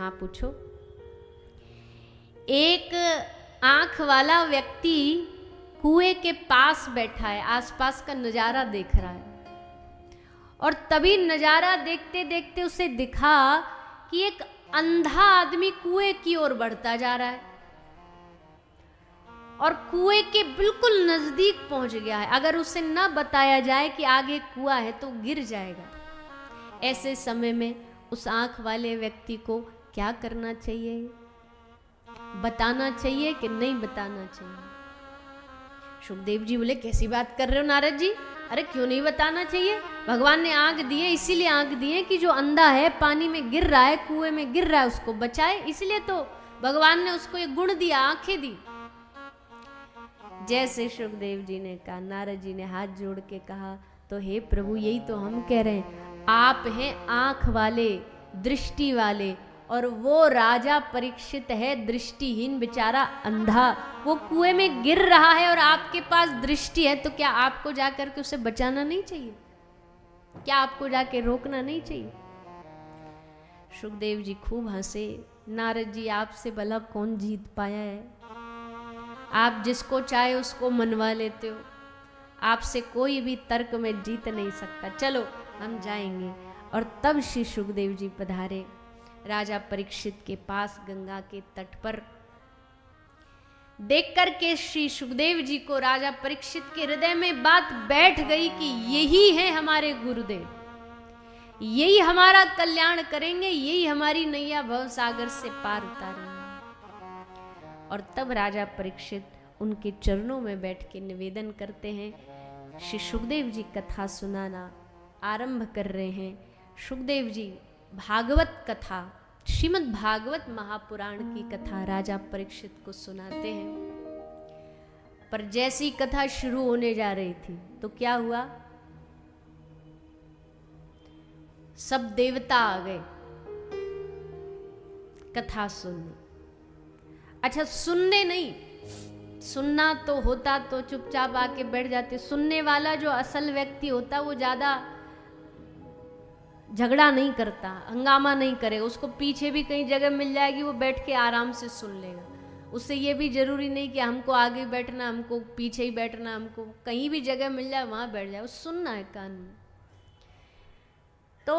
हाँ पूछो। एक आंख वाला व्यक्ति कुएं के पास बैठा है, आसपास का नजारा देख रहा है, और तभी नजारा देखते देखते उसे दिखा कि एक अंधा आदमी कुएं की ओर बढ़ता जा रहा है और कुएं के बिल्कुल नजदीक पहुंच गया है। अगर उसे न बताया जाए कि आगे कुआं है तो गिर जाएगा। ऐसे समय में उस आंख वाले व्यक्ति को क्या करना चाहिए? बताना चाहिए कि नहीं बताना चाहिए? सुखदेव जी बोले, कैसी बात कर रहे हो नारद जी? अरे क्यों नहीं बताना चाहिए? भगवान ने आंख दी है, इसीलिए आंख दी है कि जो अंधा है, पानी में गिर रहा है, कुएं में गिर रहा है, उसको बचाए। इसलिए तो भगवान ने उसको ये गुण दिया, आंखें दी। जैसे सुखदेव जी ने कहा, नारद जी ने हाथ जोड़ के कहा, तो हे प्रभु, यही तो हम कह रहे हैं, आप हैं आंख वाले, दृष्टि वाले, और वो राजा परीक्षित है दृष्टिहीन, बेचारा अंधा, वो कुएं में गिर रहा है और आपके पास दृष्टि है, तो क्या आपको जाकर के उसे बचाना नहीं चाहिए? क्या आपको जाके रोकना नहीं चाहिए? सुखदेव जी खूब हंसे। नारद जी, आपसे भला कौन जीत पाया है? आप जिसको चाहे उसको मनवा लेते हो, आपसे कोई भी तर्क में जीत नहीं सकता। चलो हम जाएंगे। और तब श्री सुखदेव जी पधारे राजा परीक्षित के पास गंगा के तट पर। देख करके श्री सुखदेव जी को राजा परीक्षित के हृदय में बात बैठ गई कि यही है हमारे गुरुदेव, यही हमारा कल्याण करेंगे, यही हमारी नैया भव सागर से पार उतारेंगे। और तब राजा परीक्षित उनके चरणों में बैठ के निवेदन करते हैं। श्री सुखदेव जी कथा सुनाना आरंभ कर रहे हैं। सुखदेव जी भागवत कथा, श्रीमद् भागवत महापुराण की कथा राजा परीक्षित को सुनाते हैं। पर जैसी कथा शुरू होने जा रही थी तो क्या हुआ? सब देवता आ गए कथा सुनने। अच्छा, सुनने नहीं, सुनना तो होता तो चुपचाप आके बैठ जाते। सुनने वाला जो असल व्यक्ति होता वो ज्यादा झगड़ा नहीं करता, हंगामा नहीं करेगा, उसको पीछे भी कहीं जगह मिल जाएगी, वो बैठ के आराम से सुन लेगा। उससे ये भी जरूरी नहीं कि हमको आगे बैठना, हमको पीछे ही बैठना, हमको कहीं भी जगह मिल जाए वहां बैठ जाए, वो सुनना है कान में। तो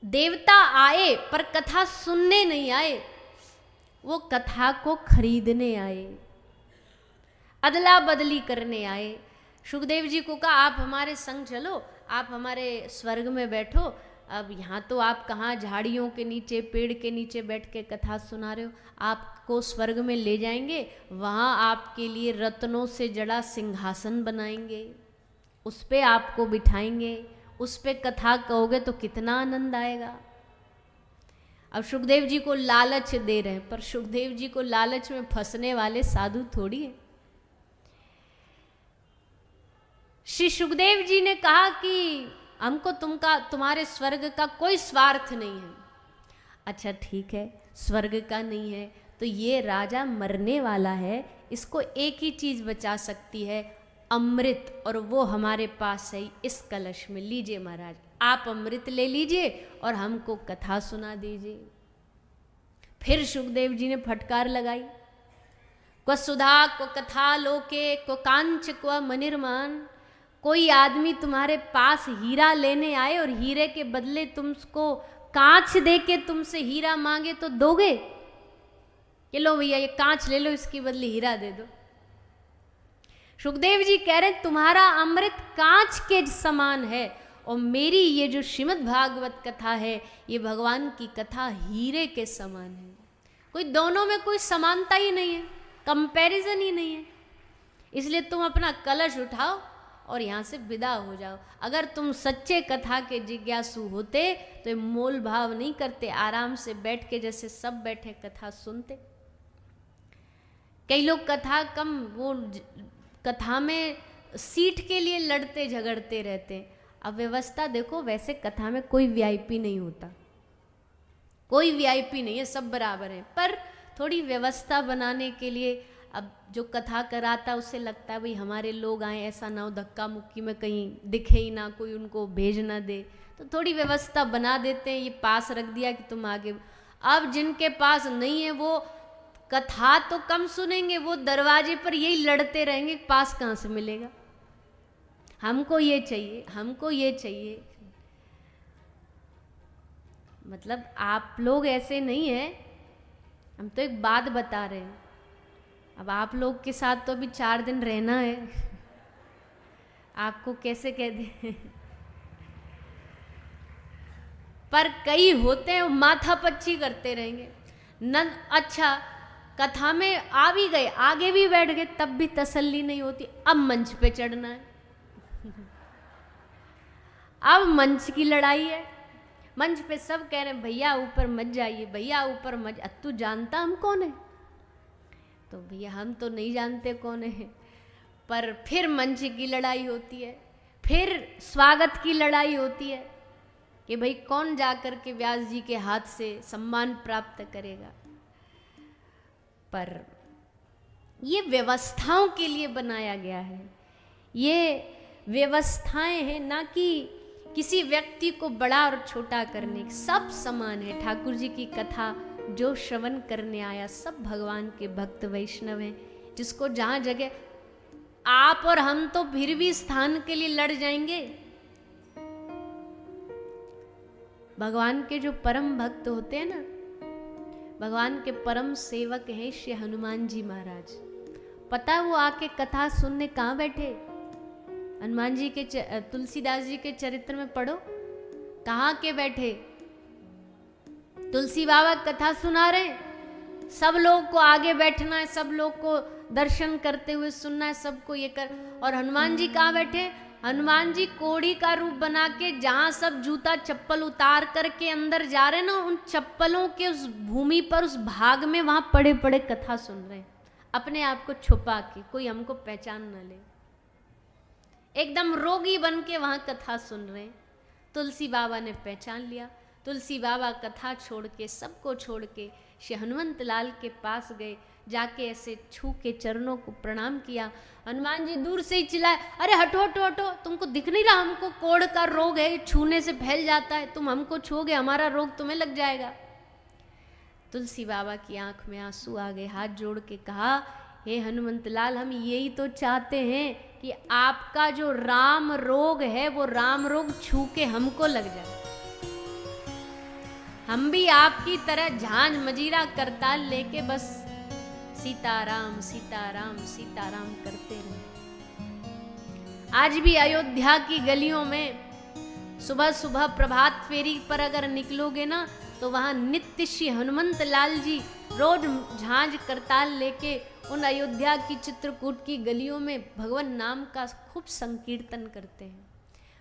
देवता आए पर कथा सुनने नहीं आए, वो कथा को खरीदने आए, अदला बदली करने आए। सुखदेव जी को कहा, आप हमारे संग चलो, आप हमारे स्वर्ग में बैठो। अब यहाँ तो आप कहाँ झाड़ियों के नीचे, पेड़ के नीचे बैठ के कथा सुना रहे हो, आपको स्वर्ग में ले जाएंगे, वहाँ आपके लिए रत्नों से जड़ा सिंहासन बनाएंगे, उस पे आपको बिठाएंगे, उस पे कथा कहोगे तो कितना आनंद आएगा। अब सुखदेव जी को लालच दे रहे हैं, पर सुखदेव जी को लालच में फंसने वाले साधु थोड़ी है। श्री सुखदेव जी ने कहा कि हमको तुम्हारे स्वर्ग का कोई स्वार्थ नहीं है। अच्छा ठीक है, स्वर्ग का नहीं है तो ये राजा मरने वाला है, इसको एक ही चीज बचा सकती है, अमृत, और वो हमारे पास है इस कलश में। लीजिए महाराज, आप अमृत ले लीजिए और हमको कथा सुना दीजिए। फिर सुखदेव जी ने फटकार लगाई, क्व सुधा क्व कथा लोके क्व कांच क्व मनिर्मान। कोई आदमी तुम्हारे पास हीरा लेने आए और हीरे के बदले तुमको कांच दे के तुमसे हीरा मांगे तो दोगे? ये लो भैया, ये कांच ले लो, इसकी बदले हीरा दे दो। सुखदेव जी कह रहे तुम्हारा अमृत कांच के समान है और मेरी ये जो श्रीमद् भागवत कथा है, ये भगवान की कथा हीरे के समान है। कोई दोनों में कोई समानता ही नहीं है, कंपैरिजन ही नहीं है। इसलिए तुम अपना कलश उठाओ और यहाँ से विदा हो जाओ। अगर तुम सच्चे कथा के जिज्ञासु होते तो ये मोल भाव नहीं करते, आराम से बैठ के जैसे सब बैठे कथा सुनते। कई लोग कथा कम, वो कथा में सीट के लिए लड़ते झगड़ते रहते हैं। अब व्यवस्था देखो, वैसे कथा में कोई वीआईपी नहीं होता, कोई वीआईपी नहीं है, सब बराबर है। पर थोड़ी व्यवस्था बनाने के लिए अब जो कथा कराता उसे लगता है भाई हमारे लोग आए, ऐसा ना हो धक्का मुक्की में कहीं दिखे ही ना, कोई उनको भेज ना दे, तो थोड़ी व्यवस्था बना देते हैं, ये पास रख दिया कि तुम आगे। अब जिनके पास नहीं है वो कथा तो कम सुनेंगे, वो दरवाजे पर यही लड़ते रहेंगे, पास कहाँ से मिलेगा, हमको ये चाहिए, हमको ये चाहिए। मतलब आप लोग ऐसे नहीं हैं, हम तो एक बात बता रहे हैं। अब आप लोग के साथ तो अभी 4 दिन रहना है, आपको कैसे कह दे। पर कई होते हैं वो माथा पच्ची करते रहेंगे। अच्छा कथा में आ भी गए, आगे भी बैठ गए, तब भी तसल्ली नहीं होती, अब मंच पे चढ़ना है। अब मंच की लड़ाई है, मंच पे सब कह रहे हैं भैया ऊपर मत जाइए, भैया ऊपर मत। तू जानता हम कौन है? तो भैया हम तो नहीं जानते कौन है। पर फिर मंच की लड़ाई होती है, फिर स्वागत की लड़ाई होती है कि भाई कौन जाकर के व्यास जी के हाथ से सम्मान प्राप्त करेगा। पर ये व्यवस्थाओं के लिए बनाया गया है, ये व्यवस्थाएं हैं, ना कि किसी व्यक्ति को बड़ा और छोटा करने। सब समान है। ठाकुर जी की कथा जो श्रवण करने आया सब भगवान के भक्त वैष्णव हैं, जिसको जहाँ जगह आप और हम तो फिर भी स्थान के लिए लड़ जाएंगे। भगवान के जो परम भक्त होते हैं ना, भगवान के परम सेवक हैं श्री हनुमान जी महाराज। पता है वो आके कथा सुनने कहाँ बैठे? हनुमान जी के तुलसीदास जी के चरित्र में पढ़ो, कहाँ के बैठे? तुलसी बाबा कथा सुना रहे, सब लोग को आगे बैठना है, सब लोग को दर्शन करते हुए सुनना है, सबको ये कर। और हनुमान जी कहाँ बैठे? हनुमान जी कोड़ी का रूप बना के जहाँ सब जूता चप्पल उतार करके अंदर जा रहे हैं ना, उन चप्पलों के उस भूमि पर, उस भाग में वहां पड़े पड़े कथा सुन रहे हैं, अपने आप को छुपा के, कोई हमको पहचान न ले। एकदम रोगी बन के वहां कथा सुन रहे हैं। तुलसी बाबा ने पहचान लिया। तुलसी बाबा कथा छोड़ के, सबको छोड़ के श्री हनुमंत लाल के पास गए, जाके ऐसे छू के चरणों को प्रणाम किया। हनुमान जी दूर से ही चिल्लाए, अरे हटो हटो हटो, तुमको दिख नहीं रहा? हमको कोढ़ का रोग है, छूने से फैल जाता है, तुम हमको छूओगे, हमारा रोग तुम्हें लग जाएगा। तुलसी बाबा की आंख में आंसू आ गए, हाथ जोड़ के कहा, हे हनुमंत लाल, हम यही तो चाहते हैं कि आपका जो राम रोग है वो राम रोग छू के हमको लग जाए, हम भी आपकी तरह झांझ मजीरा करताल लेके बस सीताराम सीताराम सीताराम करते रहे। आज भी अयोध्या की गलियों में सुबह सुबह प्रभात फेरी पर अगर निकलोगे ना, तो वहां नित्य श्री हनुमंत लाल जी रोज झांझ करताल लेके उन अयोध्या की चित्रकूट की गलियों में भगवान नाम का खूब संकीर्तन करते हैं।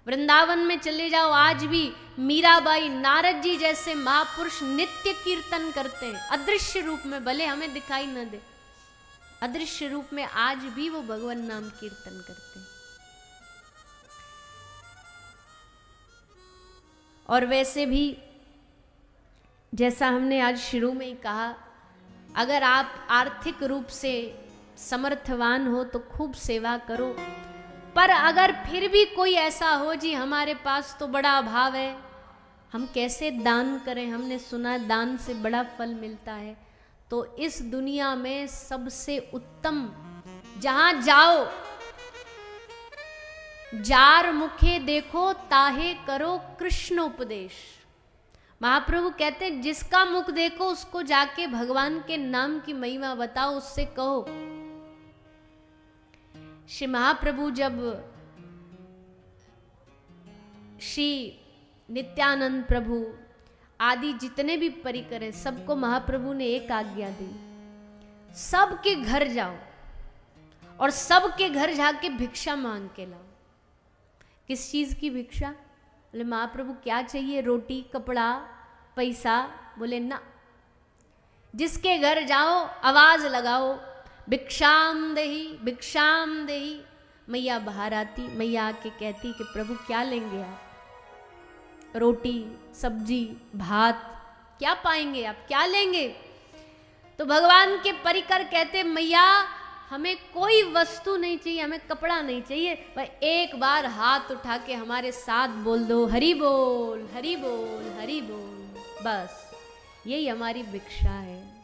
वृंदावन में चले जाओ, आज भी मीराबाई, नारद जी जैसे महापुरुष नित्य कीर्तन करते हैं, अदृश्य रूप में, भले हमें दिखाई न दे, अदृश्य रूप में आज भी वो भगवान नाम कीर्तन करते हैं। और वैसे भी जैसा हमने आज शुरू में ही कहा, अगर आप आर्थिक रूप से समर्थवान हो तो खूब सेवा करो, पर अगर फिर भी कोई ऐसा हो जी हमारे पास तो बड़ा अभाव है, हम कैसे दान करें, हमने सुना दान से बड़ा फल मिलता है, तो इस दुनिया में सबसे उत्तम, जहां जाओ जार मुखे देखो ताहे करो कृष्ण उपदेश। महाप्रभु कहते हैं जिसका मुख देखो उसको जाके भगवान के नाम की महिमा बताओ, उससे कहो। श्री महाप्रभु जब श्री नित्यानंद प्रभु आदि जितने भी परिकर हैं, सबको महाप्रभु ने एक आज्ञा दी, सबके घर जाओ और सबके घर जाके भिक्षा मांग के लाओ। किस चीज की भिक्षा? बोले महाप्रभु क्या चाहिए? रोटी, कपड़ा, पैसा? बोले ना, जिसके घर जाओ आवाज लगाओ, भिक्षाम देही। मैया बाहर आती, मैया आके कहती कि प्रभु क्या लेंगे आप? रोटी, सब्जी, भात, क्या पाएंगे आप, क्या लेंगे? तो भगवान के परिकर कहते मैया हमें कोई वस्तु नहीं चाहिए, हमें कपड़ा नहीं चाहिए, भाई एक बार हाथ उठा के हमारे साथ बोल दो हरि बोल हरि बोल हरि बोल, बस यही हमारी भिक्षा है।